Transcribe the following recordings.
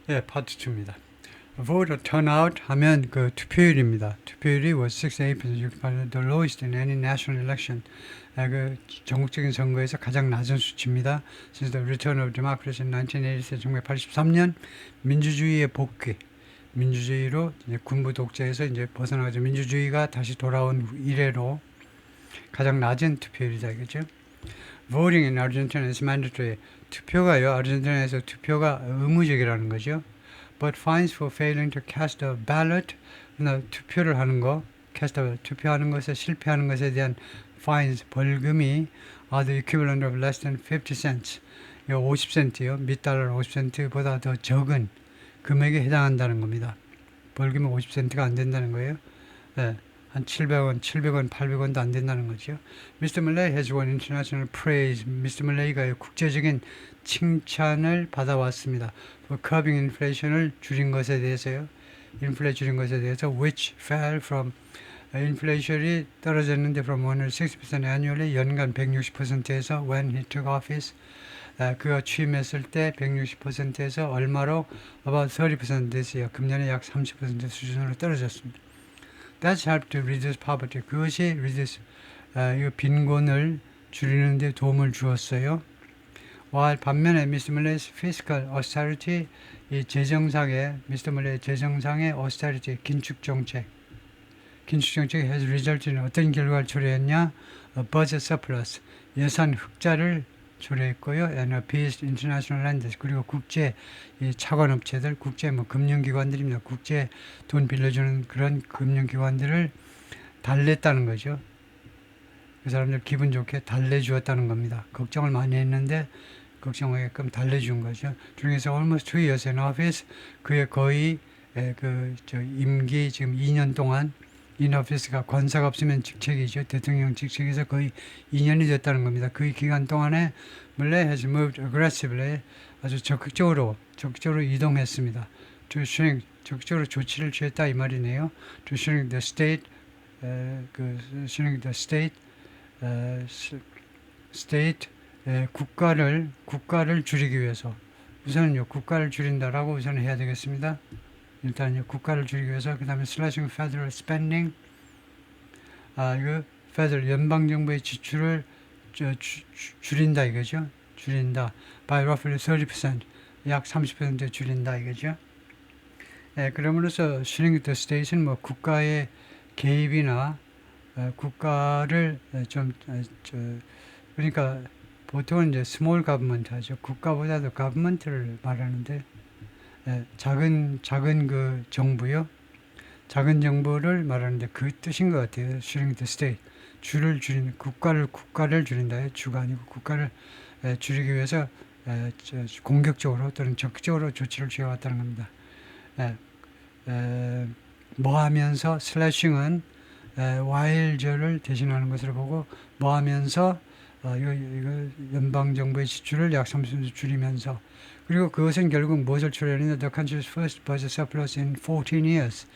예, 파트 2입니다. Voter turnout 하면 그 투표율입니다. 투표율이 was 68%, the lowest in any national election. 그 전국적인 선거에서 가장 낮은 수치입니다. Since the return of democracy in 1983, 1983년 민주주의의 복귀, 민주주의로 이제 군부 독재에서 이제 벗어나가지고 민주주의가 다시 돌아온 이래로 가장 낮은 투표율이다 이거죠. Voting in Argentina is mandatory. 투표가요, 아르헨티나에서 투표가 의무적이라는 거죠. But fines for failing to cast a ballot, 투표를 하는 거, 투표하는 것에 실패하는 것에 대한 fines, 벌금이 are the equivalent of less than 50 cents. 50센트요. 몇 달러 50센트보다 더 적은 금액에 해당한다는 겁니다. 벌금이 50센트가 안 된다는 거예요. 네, 한 700원, 800원도 안 된다는 거죠. Mr. Malay has won international praise. Mr. Malay가 국제적인 칭찬을 받아왔습니다. For curbing inflation을 줄인 것에 대해서요. 인플레 줄인 것에 대해서 which fell from 인플레이션이 떨어졌는데 from 160% annually 연간 160%에서 when he took office 그가 취임했을 때 160%에서 얼마로 about 30% 됐어요. 금년에 약 30% 수준으로 떨어졌습니다. That's helped to reduce poverty. 그것이 reduce 이 빈곤을 줄이는 데 도움을 주었어요. while 반면에 Mr. Malay's fiscal austerity 이 재정상의 Mr. Malay 재정상의 austerity 긴축 정책이 has resulted in 어떤 결과를 초래했냐? A budget surplus 예산 흑자를 초래했고요. And appeased international lenders 그리고 국제 이 차관업체들 국제 뭐 금융기관들입니다. 국제 돈 빌려주는 그런 금융기관들을 달랬다는 거죠. 그 사람들 기분 좋게 달래주었다는 겁니다. 걱정을 많이 했는데 걱정하게끔 달래준 거죠. 중에서 almost 2 years in office 그의 거의 임기 지금 2년 동안 in office가 관사가 없으면 직책이죠. 대통령 직책에서 거의 2년이 됐다는 겁니다. 그 기간 동안에 Malay has moved aggressively 아주 적극적으로 이동했습니다. To shrink 적극적으로 조치를 취했다 이 말이네요. To shrink the state shrink the state 국가를 줄이기 위해서 우선은요 국가를 줄인다라고 우선 해야 되겠습니다. 일단요 국가를 줄이기 위해서 그 다음에 slashing federal spending 이거 federal 연방 정부의 지출을 줄인다 이거죠. 줄인다 by roughly 30% 약 30% 줄인다 이거죠. 그럼으로써 shrink the state는 뭐 국가의 개입이나 국가를 그러니까 보통은 이제 small government 하죠. 국가보다도 government를 말하는데 작은 그 정부요. 작은 정부를 말하는데 그 뜻인 것 같아요. shrink the state. 주를 줄이는 국가를 줄인다. 주가 아니고 국가를 줄이기 위해서 공격적으로 또는 적극적으로 조치를 취해왔다는 겁니다. 뭐 하면서 slashing은 while절을 대신하는 것으로 보고 뭐 하면서 이거 연방 정부의 지출을 약 30% 줄이면서 그리고 그것은 결국 무엇을 초래하느냐? The country's first budget surplus in 14 years.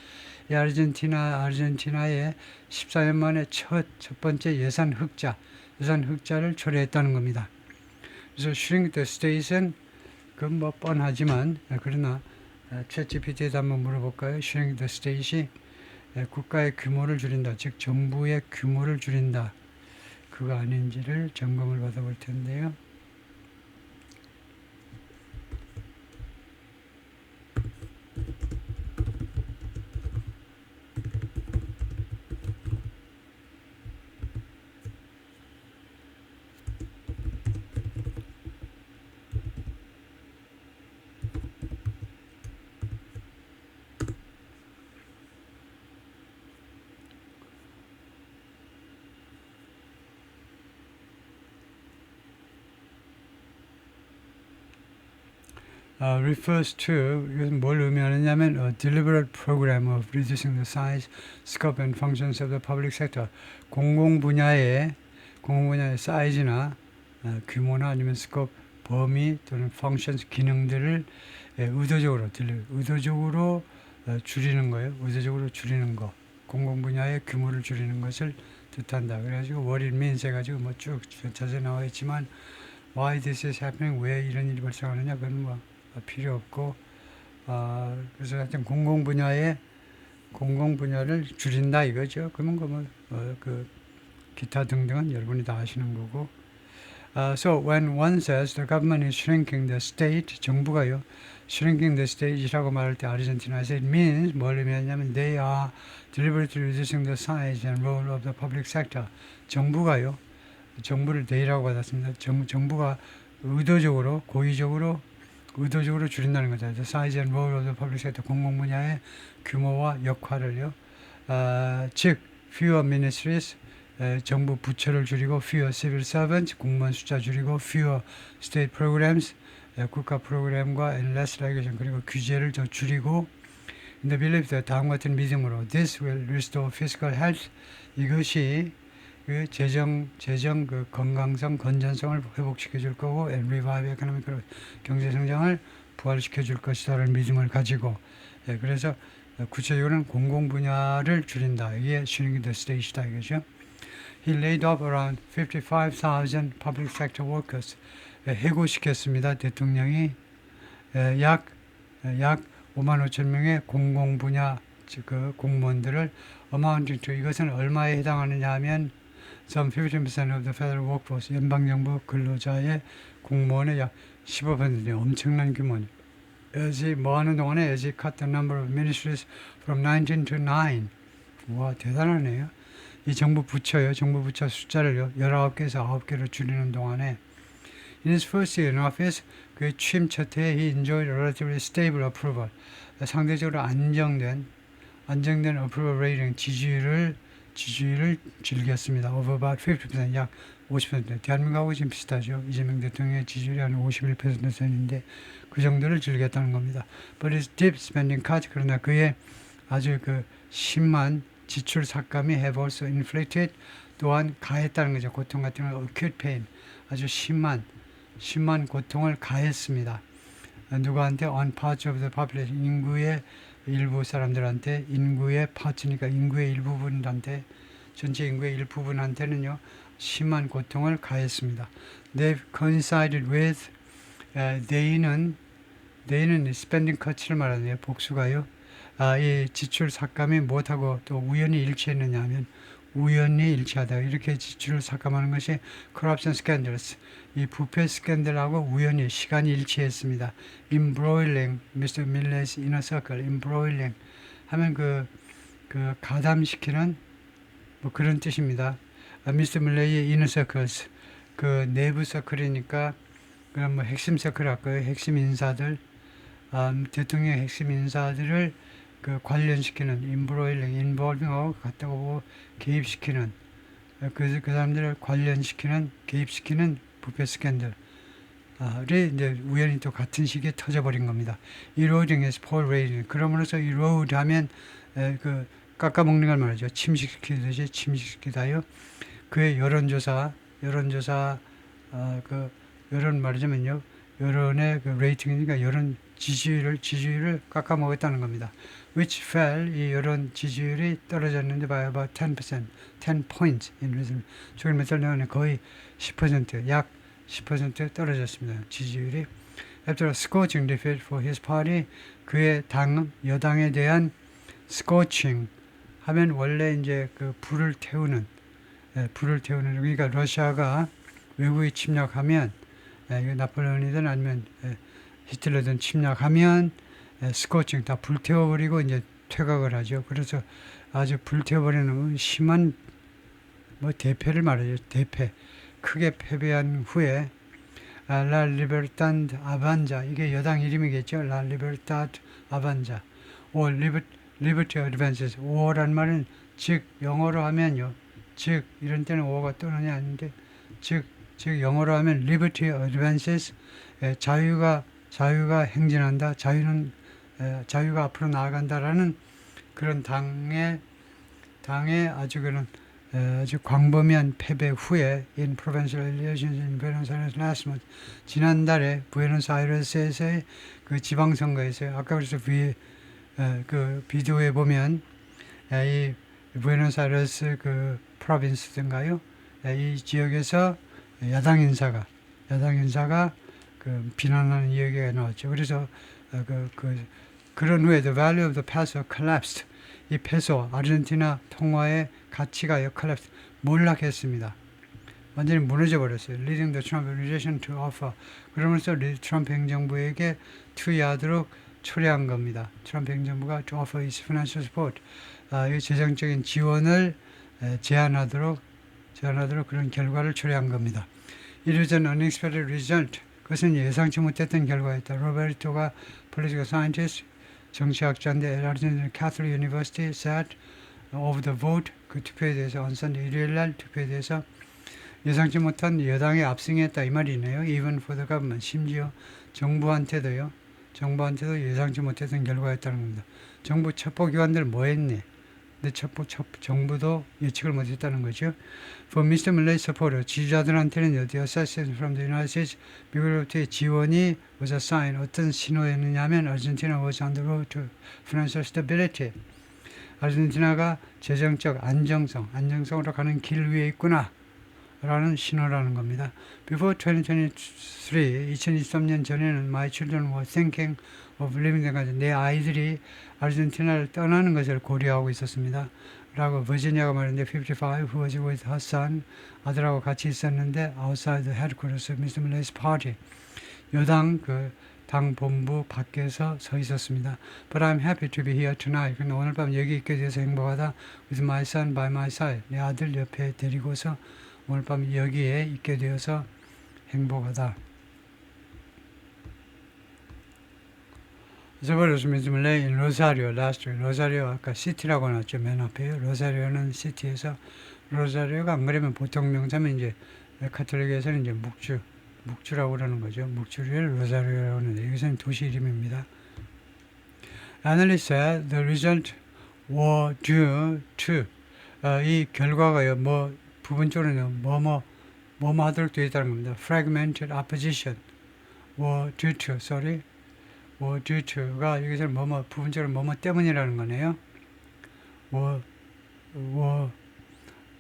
이 아르헨티나의 14년 만에 첫 번째 예산 흑자를 초래했다는 겁니다. 그래서 shrink the state은 그건 뭐 뻔하지만 그러나 챗GPT에도 한번 물어볼까요? shrink the state이 국가의 규모를 줄인다, 즉 정부의 규모를 줄인다. 그거 아닌지를 점검을 받아볼 텐데요. refers to 이것은 뭘 의미하느냐면 a deliberate program of reducing the size, scope and functions of the public sector. 공공 분야의 사이즈나 규모나 아니면 스코프, 범위 또는 functions 기능들을 의도적으로 줄이는 거예요. 의도적으로 줄이는 거. 공공 분야의 규모를 줄이는 것을 뜻한다. 그래가지고 what it means 해가지고 뭐 쭉 자세히 나와 있지만 why this is happening 왜 이런 일이 발생하느냐 그건 뭐 필요 없고 그래서 하여튼 공공 분야를 줄인다 이거죠. 그러면 그 기타 등등은 여러분이 다 아시는 거고. So when one says the government is shrinking the state, 정부가요, shrinking the state이라고 말할 때 아르헨티나에서 it means 뭘 의미하냐면 they are deliberately reducing the size and role of the public sector. 정부를 they라고 받았습니다. 정부가 의도적으로 줄인다는 거죠. The size and role of the public sector, 공공 분야의 규모와 역할을요. 즉, fewer ministries, 정부 부처를 줄이고, fewer civil servants, 공무원 숫자 줄이고, fewer state programs, 국가 프로그램과 and less regulation, 그리고 규제를 더 줄이고, in the belief that 다음 같은 믿음으로 this will restore fiscal health, 이것이 그 재정 그 건강성, 건전성을 회복시켜 줄 거고, and revive economic growth, 경제 성장을 부활시켜 줄 것이다라는 믿음을 가지고, 그래서 구체적으로는 공공 분야를 줄인다. 이게 shrinking the state이다 이거죠. He laid off around 55,000 public sector workers. 해고시켰습니다. 대통령이 약 5만 5천 명의 공공 분야 그 공무원들을 amounting to, 이것은 얼마에 해당하느냐 하면 some 15% of the federal workforce, 연방정부 근로자의 공무원의 약 15%의 엄청난 규모니. 뭐 하는 동안에 as he cut the number of ministries from 19 to 9. 와, 대단하네요. 이 정부 부처 숫자를요, 19개에서 9개로 줄이는 동안에 in his first year in office, 그 취임 첫 해에 he enjoyed a relatively stable approval. 상대적으로 안정된 approval rating, 지지율을 즐겼습니다. of about 50%, 약 50%. 대한민국하고 지금 비슷하죠. 이재명 대통령의 지지율이 한 51%선인데 그 정도를 즐겼다는 겁니다. But his deep spending cuts, 그러나 그의 아주 그 심한 지출 삭감이 have also inflicted, 또한 가했다는 거죠. 고통 같은 걸 acute pain, 아주 심한 고통을 가했습니다. 누구한테? on parts of the population, 인구의 일부 사람들한테, 인구의 파츠니까 인구의 일부분한테, 전체 인구의 일부분한테는요, 심한 고통을 가했습니다. They've coincided with, they는 spending cuts를 말하네요. 복수가요. 이 지출 삭감이 무엇하고 또 우연히 일치했느냐 하면, 우연히 일치하다. 이렇게 지출을 삭감하는 것이 corruption scandals, 이 부패 스캔들하고 우연히 시간이 일치했습니다. embroiling Mr. Miller's inner circle. embroiling 하면 그 가담시키는 뭐 그런 뜻입니다. Mr. Miller의 inner circles, 그 내부 서클이니까 그럼 뭐 핵심 서클 할까요? 핵심 인사들, 대통령의 핵심 인사들을 그 관련시키는 embroiling, involving하고 같다고 보고 개입시키는, 그 사람들을 관련시키는, 개입시키는 부패 스캔들이 이제 우연히 또 같은 시기에 터져버린 겁니다. eroding poll rating, 그럼으로써 erode 하면 그 깎아먹는 걸 말하죠. 침식시키듯이 침식시키다요. 그의 여론조사 그 여론 말하자면요, 여론의 그 레이팅이니까 여론 지지율을 깎아먹었다는 겁니다. Which fell, 이 여론 지지율이 떨어졌는데 by about 10%, 10 points in recent. 최근 몇 달 동안에 거의 10%, 약 10% 떨어졌습니다. 지지율이. After a scorching defeat for his party, 그의 여당에 대한 scorching 하면 원래 이제 그 불을 태우는, 그러니까 러시아가 외국이 침략하면, 나폴레온이든 아니면 히틀러든 침략하면 스코칭 다 불태워버리고 이제 퇴각을 하죠. 그래서 아주 불태워버리는 심한 뭐 대패를 말하죠. 대패. 크게 패배한 후에 라 리베르탄드 아반자, 이게 여당 이름이겠죠. 라 리베르탄드 아반자, or liberty advances. or란 말은 즉 영어로 하면요. 즉 이런 때는 or가 떠나냐 하는데 즉 영어로 하면 liberty advances, 자유가 행진한다. 자유가 앞으로 나아간다라는 그런 당의 아주 광범위한 패배 후에 in provincial elections in Buenos Aires last month, 지난달에 부에노스아이레스에서의 그 지방선거에서 아까 그래서 그 비디오에 보면 이 부에노스아이레스 그 프로빈스인가요? 이 지역에서 야당 인사가 그 비난하는 이야기가 나왔죠. 그래서 그 그런 후에 the value of the peso collapsed. 이 페소 아르헨티나 통화의 가치가 collapsed 몰락했습니다. 완전히 무너져 버렸어요. Leading the Trump administration to offer. 그러면서 트럼프 행정부에게 투여하도록 초래한 겁니다. 트럼프 행정부가 to offer its financial support. 이 재정적인 지원을 제한하도록 그런 결과를 초래한 겁니다. It was an unexpected result. 그것은 예상치 못했던 결과였다. 로베르토가 political scientist, 정치학자인데 아르헨티나 Catholic University said of the vote, 그 투표에 대해서 on Sunday 일요일날 투표에 대해서 예상치 못한 여당의 압승했다 이 말이네요. Even for the government. 심지어 정부한테도 예상치 못했던 결과였다는 겁니다. 정부 첩보기관들 뭐 했니? 근데 정부도 예측을 못했다는 거죠. For Mr. Milei supporter, 지지자들한테는 the assistance from the United States, 미국으로부터의 지원이 was a sign. 어떤 신호였느냐면 Argentina was on the road to financial stability. 아르헨티나가 재정적 안정성으로 가는 길 위에 있구나 라는 신호라는 겁니다. Before 2023년 전에는 my children were thinking of leaving the country. 내 아이들이 아르헨티나를 떠나는 것을 고려하고 있었습니다. 라고 버지니아가 말했는데 55 who was with her son 아들하고 같이 있었는데 outside the headquarters of Mr. Milei's party. 여당 당 본부 밖에서 서 있었습니다. But I'm happy to be here tonight. 근데 오늘 밤 여기 있게 돼서 행복하다. With my son by my side. 내 아들 옆에 데리고서 오늘 밤 여기에 있게 되어서 행복하다. So what was Mr. Milei in Rosario last week? 로사리오 아까 시티라고 나왔죠. 맨 앞에요. 로사리오는 시티에서 로사리오가 안 그러면 보통 명사면 이제 카톨릭에서는 이제 묵주라고 그러는 거죠. 묵주를 로사리오라고 하는데 여기서는 도시 이름입니다. Analysts said the result were due to 이 결과가요. 부분적으로는 뭐뭐 하도록 되어 있다는 겁니다. Fragmented opposition were due to가 여기서는 부분적으로 뭐뭐 때문이라는 거네요. were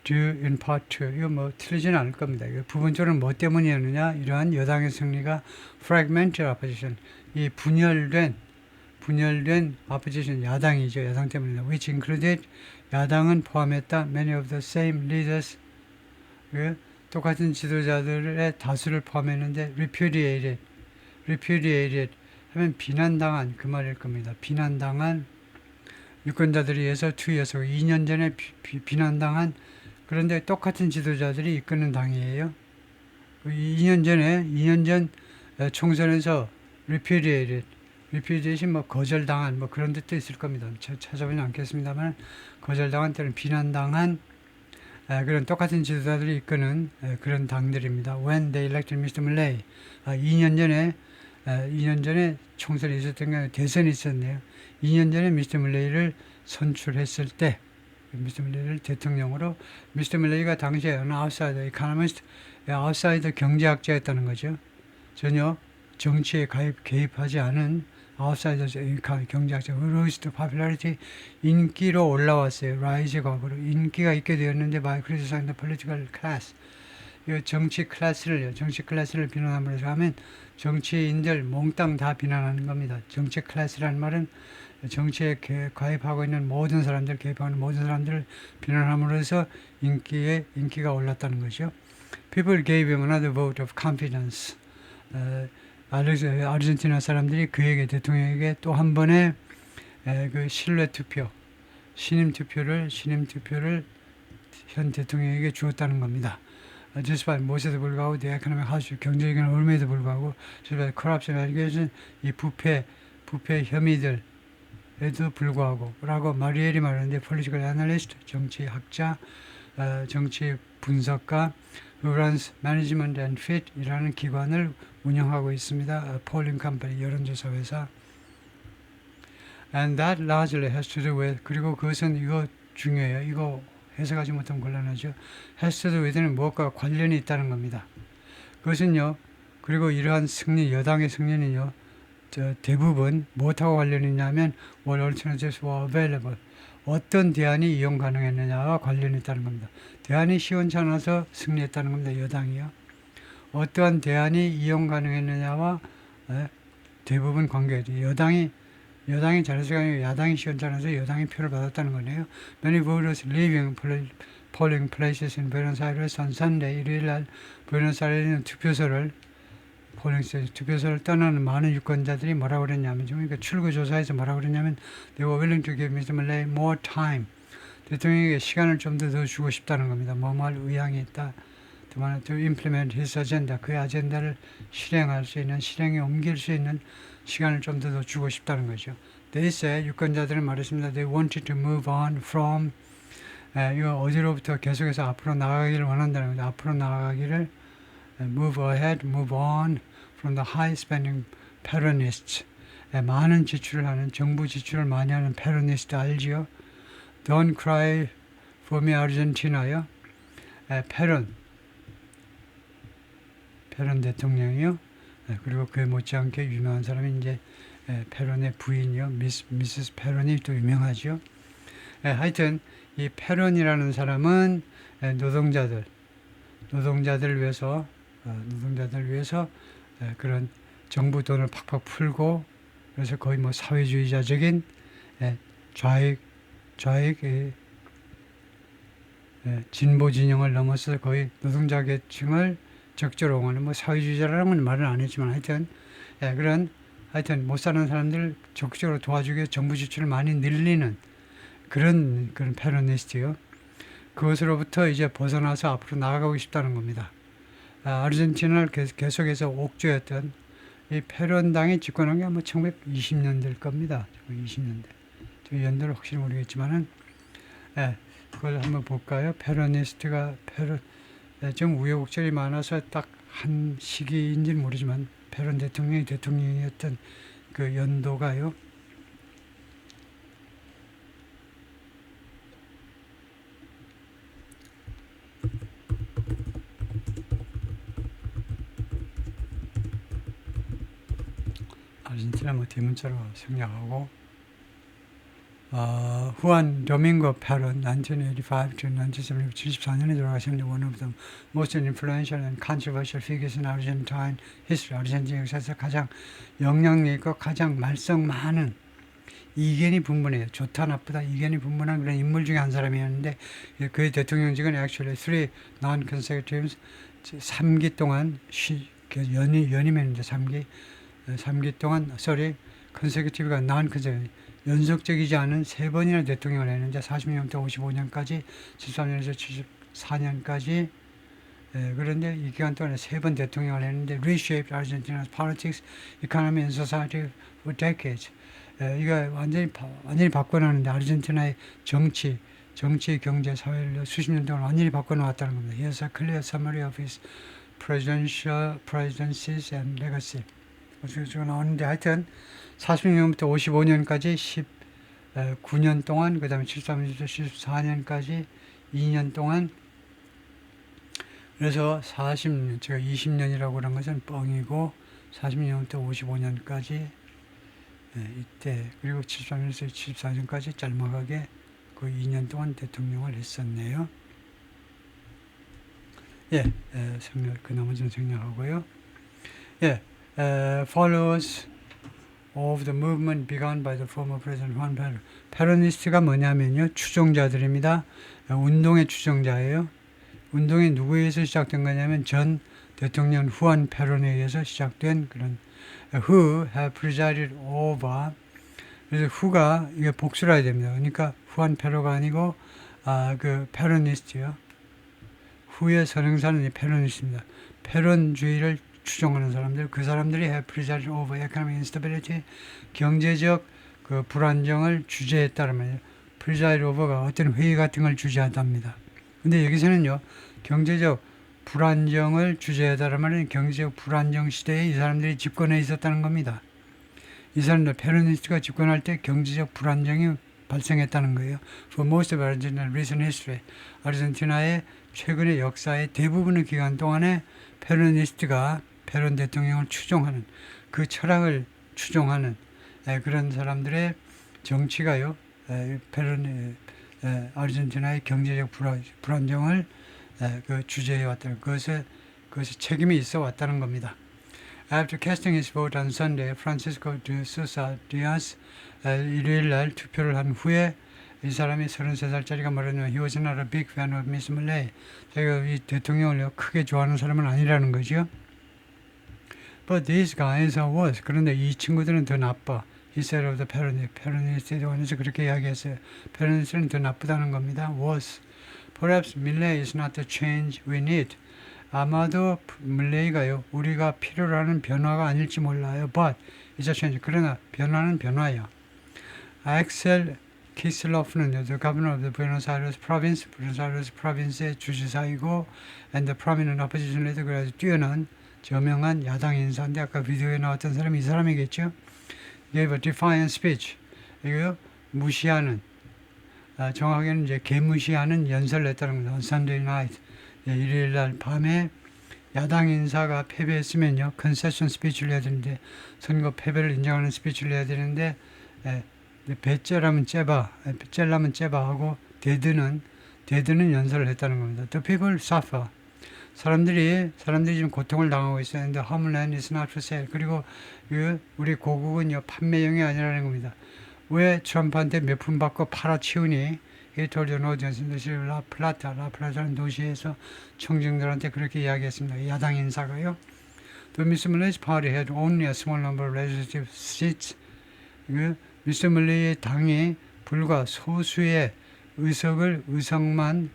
due in part to. 이거 틀리지는 않을 겁니다. 부분적으로 뭐 때문이었느냐? 이러한 여당의 승리가 fragmented opposition. 이 분열된 opposition, 야당이죠. 야당 때문이다. Which included, 야당은 포함했다. Many of the same leaders, 똑같은 지도자들의 다수를 포함했는데 repudiated 하면 비난당한 그 말일 겁니다. 비난당한 유권자들에 의해서 투여서 2년 전에 비난당한 그런데 똑같은 지도자들이 이끄는 당이에요. 2년 전 총선에서 repudiation 거절당한 그런 뜻도 있을 겁니다. 찾아보지 않겠습니다만 거절당한 때는 비난당한 그런 똑같은 지도자들이 이끄는 그런 당들입니다. When they elected Mr. Milei, 2년 전에 총선이 있었던 게 대선이 있었네요. 2년 전에 미스터 밀레이를 선출했을 때, 미스터 밀레이를 대통령으로, 미스터 밀레이가 당시에 아웃사이더 이코노미스트, 아웃사이더 경제학자였다는 거죠. 전혀 정치에 개입하지 않은 아웃사이더 경제학자, rose to popularity, 인기로 올라왔어요. rise 과거로 인기가 있게 되었는데 by criticizing the political class. 이 정치 클래스를 비난함으로써 하면 정치인들 몽땅 다 비난하는 겁니다. 정치 클래스라는 말은 정치에 가입하고 있는 모든 사람들, 개입하는 모든 사람들을 비난함으로써 인기가 올랐다는 거죠. People gave him another vote of confidence. 아르헨티나 사람들이 대통령에게 또 한 번의 그 신뢰 투표, 신임 투표를 현 대통령에게 주었다는 겁니다. despite 무엇에도 불구하고 the economic hardship, 경제적인 어려움에도 불구하고 despite corruption allegation, 이 부패 혐의들에도 불구하고 라고 마리엘이 말하는데 political analyst, 정치학자, 정치 분석가, Runs Management and Fit 이라는 기관을 운영하고 있습니다. polling company, 여론조사 회사. And that largely has to do with, 그리고 그것은 이거 중요해요. 이거 해석하지 못하면 곤란하죠. has to do with는 무엇과 관련이 있다는 겁니다. 그것은요, 그리고 이러한 여당의 승리는요, 대부분 무엇하고 관련이 있냐면 what alternatives were available. 어떤 대안이 이용 가능했느냐와 관련이 있다는 겁니다. 대안이 시원찮아서 승리했다는 겁니다. 여당이요. 어떠한 대안이 이용 가능했느냐와 대부분 관계죠. 여당이 여당이 잘해서가 아니고 야당이 시원찮아서 여당이 표를 받았다는 거네요. Many voters leaving polling places in Buenos Aires on Sunday, 일요일 날 부에노스아이레스는 투표소를 떠나는 많은 유권자들이 뭐라고 그랬냐면, 그러니까 출구조사에서 뭐라고 그랬냐면, they were willing to give Mr. Milei more time. 대통령에게 시간을 좀 더 주고 싶다는 겁니다. 뭐뭐 할 의향이 있다. to implement his agenda. 그의 아젠다를 실행할 수 있는, 실행에 옮길 수 있는 시간을 좀 더 주고 싶다는 거죠. They said, 유권자들은 말했습니다. They wanted to move on from, 이거 어디로부터 계속해서 앞으로 나아가기를 원한다는 거죠. 앞으로 나아가기를, move ahead, move on from the high spending Peronists. 많은 지출을 하는, 정부 지출을 많이 하는 Peronist 알지요? Don't cry for me, Argentina요. 페론 대통령이요. 그리고 그에 못지않게 유명한 사람이 이제 페론의 부인이요. 미스스 페론이 또 유명하죠. 하여튼 이 페론이라는 사람은 노동자들을 위해서 그런 정부 돈을 팍팍 풀고, 그래서 거의 뭐 사회주의자적인 좌익 진보 진영을 넘어서 거의 노동자 계층을 적절히 옹호하는, 뭐 사회주의자라는 말은 안 했지만 하여튼 못 사는 사람들을 적극적으로 도와주기 위해 정부 지출을 많이 늘리는 그런 페로니스트요. 그것으로부터 이제 벗어나서 앞으로 나아가고 싶다는 겁니다. 아르헨티나를 계속해서 옥죄였던 이 페론당이 집권한 게 아마 1920년대일 겁니다. 1920년대. 저 연도를 확실히 모르겠지만은, 그걸 한번 볼까요? 페로니스트가 좀 우여곡절이 많아서 딱 한 시기인지는 모르지만 페론 대통령이 대통령이었던 그 연도가요. 아르헨티나 뭐 대문자로 생략하고, 후안 도밍고 페론 1985 to 1974년에 돌아가셨는데 one of the most influential and controversial figures in Argentine history. 아르헨티나 역사에서 가장 영향력 있고 가장 말썽 많은, 이견이 분분해요. 좋다 나쁘다 이견이 분분한 그런 인물 중에 한 사람이었는데, 그의 대통령직은 actually 3 non-consecutives 3기 동안 연임했는데 3기 동안 consecutive가 non-consecutive 연속적이지 않은 3번이나 대통령을 했는데 40년부터 55년까지 13년에서 74년까지, 그런데 이 기간 동안에 3번 대통령을 했는데 reshaped Argentina's politics, economy and society for decades. 이거 완전히 바꿔놨는데 아르헨티나의 정치, 경제, 사회를 수십 년 동안 완전히 바꿔놓았다는 겁니다. Here's a clear summary of his presidencies and legacy. 쭉 나오는데 하여튼 40년부터 55년까지 19년 동안, 그 다음에 73년부터 14년까지 2년 동안, 그래서 40년, 제가 20년이라고 그런 것은 뻥이고 40년부터 55년까지 이때, 그리고 73년에서 74년까지 짤막하게 그 2년 동안 대통령을 했었네요. 그 나머지는 생략하고요. Followers of the movement begun by the former president Juan Perón. 페로니스트가 뭐냐면요, 추종자들입니다. 운동의 추종자예요. 운동이 누구에 의해서 시작된 거냐면 전 대통령 후안 페론에 의해서 시작된 그런 who have presided over. 그래서 who가 이게 복수를 해야 됩니다. 그러니까 후안 페로가 아니고 그 페로니스트요. 후의 선행사는 페로니스트입니다. 페론주의를 추종하는 사람들, 그 사람들이 have presided over economic instability, 경제적 그 불안정을 주재했다는 말이에요. preside over가 어떤 회의 같은 걸 주재하답니다. 근데 여기서는요, 경제적 불안정을 주재하다는 말은 경제적 불안정 시대에 이 사람들이 집권해 있었다는 겁니다. 이 사람들, 페로니스트가 집권할 때 경제적 불안정이 발생했다는 거예요. For most of Argentina's recent history, 아르헨티나의 최근의 역사의 대부분의 기간 동안에 페로니스트가 페론 대통령을 추종하는, 그 철학을 추종하는 그런 사람들의 정치가요, 아르헨티나의 경제적 불안정을 그 주재해 왔다는, 그것에 책임이 있어 왔다는 겁니다. After casting his vote on Sunday, Francisco de Sousa Diaz 일요일 날 투표를 한 후에 이 사람이 33살짜리가 말하면 he was not a big fan of Miss Malay. 자기가 이 대통령을 크게 좋아하는 사람은 아니라는 거죠. But these guys are worse. 그런데 이 친구들은 더 나빠. He said of the Peronist에 관해서 그렇게 이야기했어요. Peronist는 더 나쁘다는 겁니다. Worse. Perhaps Millet is not the change we need. 아마도 밀레이가요. 우리가 필요로 하는 변화가 아닐지 몰라요. But it's a change. 그러나 변화는 변화예요. Axel Kicilloff는요, the governor of the Buenos Aires province, Buenos Aires province의 주지사이고, and the prominent opposition leader, 그래서 뛰어난 저명한 야당 인사인데 아까 비디오에 나왔던 사람이 이 사람이겠죠. gave a defiant speech. 이거 무시하는, 정확하게는 이제 개무시하는 연설을 했다는 겁니다. On Sunday night, 일요일 날 밤에 야당 인사가 패배했으면요, 컨세션 스피치를 해야 되는데 선거 패배를 인정하는 스피치를 해야 되는데 배째라면 째봐, 째려면 째봐 하고 대드는 연설을 했다는 겁니다. The people suffer. 사람들이 지금 고통을 당하고 있어요. And the homeland is not for sale. 그리고 우리 고국은요 판매용이 아니라는 겁니다. 왜 트럼프한테 몇 푼 받고 팔아치우니? He told an audience in the city of 라플라타라는 도시에서 청중들한테 그렇게 이야기했습니다. 야당 인사가요. The Mr. Malay's party had only a small number of legislative seats. 미스터 밀레이의 당이 불과 소수의 의석만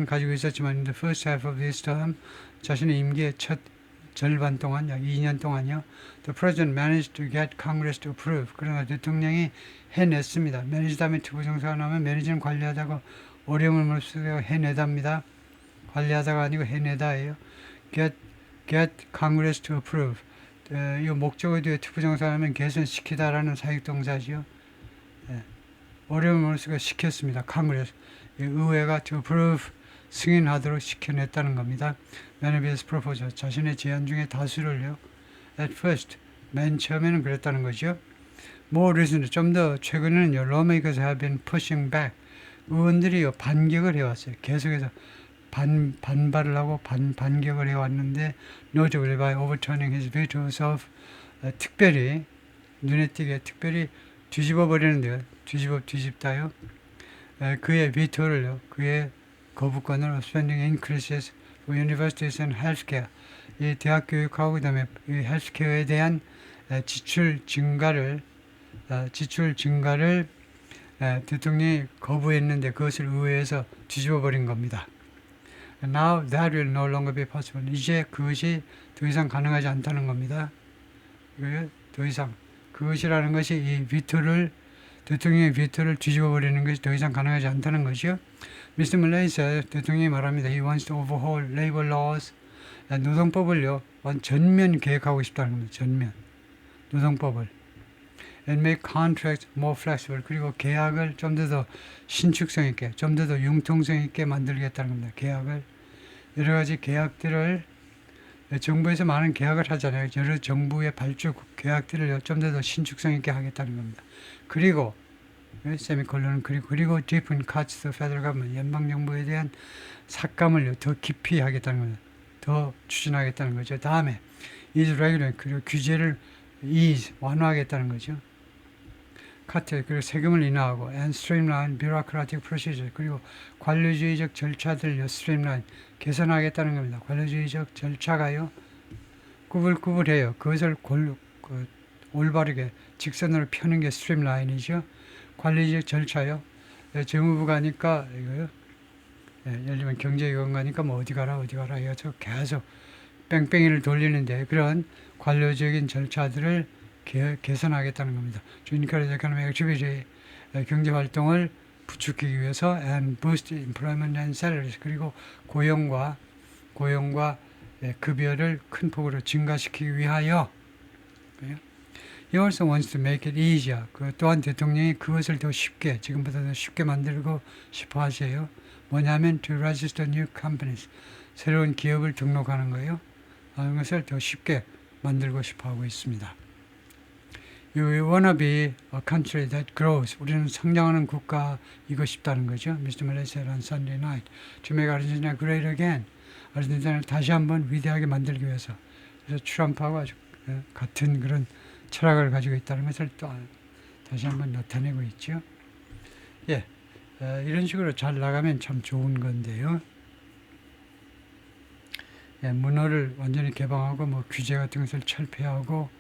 가지고 있었지만 in the first half of this term 자신의 임기의 첫 절반 동안 약 2년 동안요. The president managed to get Congress to approve. 그러나 대통령이 해냈습니다. manage 다음에 투부 정사가 나오면 manage는 관리하다가 어려움을 무릅쓰고 해내답니다. 관리하다가 아니고 해내다예요. get Congress to approve. 이 목적어 뒤에 투부정사하면 개선시키다라는 사역동사지요. 어려움을 무릅쓰고 시켰습니다. Congress. 의회가 to approve 승인하도록 시켜냈다는 겁니다. Many of his proposals, 자신의 제안 중에 다수를요. At first, 맨 처음에는 그랬다는 거죠. More recently, 좀 더 최근에는요. Lawmakers have been pushing back. 의원들이요 반격을 해왔어요. 계속해서 반발을 하고 반격을 해왔는데 notably by overturning his vetoes of 특별히 눈에 띄게 특별히 뒤집어 버리는데요. 뒤집다요. 그의 비토를요. 그의 거부권을 spending increases for universities and healthcare. 이 대학 교육하고 그다음에 이 헬스케어에 대한 지출 증가를 대통령이 거부했는데 그것을 의회에서 뒤집어 버린 겁니다. Now that will no longer be possible. 이제 그것이 더 이상 가능하지 않다는 겁니다. 더 이상 그것이라는 것이 이 대통령의 비토를 뒤집어 버리는 것이 더 이상 가능하지 않다는 것이요. Mr. Malaysia 대통령이 말합니다. He wants to overhaul labor laws. 노동법을요 전면 개혁하고 싶다는 겁니다. 전면 노동법을. And make contracts more flexible. 그리고 계약을 좀 더 신축성 있게, 좀 더 융통성 있게 만들겠다는 겁니다. 계약을 여러 가지 계약들을 정부에서 많은 계약을 하잖아요. 여러 정부의 발주 계약들을 좀 더 신축성 있게 하겠다는 겁니다. 그리고 세미콜론은 그리고 deepen cuts to federal government. 연방 정부에 대한 삭감을 더 깊이 하겠다는 겁니다. 더 추진하겠다는 거죠. 다음에 is regular. 그리고 규제를 완화하겠다는 거죠. 카트 그리고 세금을 인하하고 and streamline bureaucratic procedure. 그리고 관료주의적 절차들을 streamline 개선하겠다는 겁니다. 관료주의적 절차가요 구불구불해요. 그것을 올바르게 직선으로 펴는 게 streamline이죠. 관리적 절차요. 재무부 가니까 이거요. 예를 들면 경제위원 가니까 뭐 어디 가라 해가지고 계속 뺑뺑이를 돌리는데 그런 관료적인 절차들을 개선하겠다는 겁니다. To encourage economic activity, 경제활동을 부추기기 위해서 and boost employment and salaries. 그리고 고용과 급여를 큰 폭으로 증가시키기 위하여. He also wants to make it easier. 또한 대통령이 그것을 더 쉽게, 지금보다 더 쉽게 만들고 싶어 하세요. 뭐냐면 to register new companies. 새로운 기업을 등록하는 거예요. 하는 것을 더 쉽게 만들고 싶어 하고 있습니다. You wanna be a country that grows. 우리는 성장하는 국가이고 싶다는 거죠. Mr. Malay said on Sunday night. To make Argentina great again. 아르헨티나를 다시 한번 위대하게 만들기 위해서. 그래서 트럼프하고 아주 같은 그런 철학을 가지고 있다는 것을 또 다시 한번 나타내고 있죠. 예, 이런 식으로 잘 나가면 참 좋은 건데요. 예, 문호를 완전히 개방하고 뭐 규제 같은 것을 철폐하고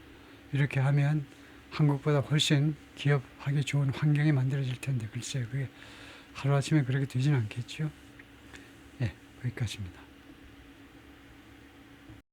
이렇게 하면 한국보다 훨씬 기업하기 좋은 환경이 만들어질 텐데 글쎄요, 그게 하루아침에 그렇게 되지는 않겠죠. 예, 여기까지입니다.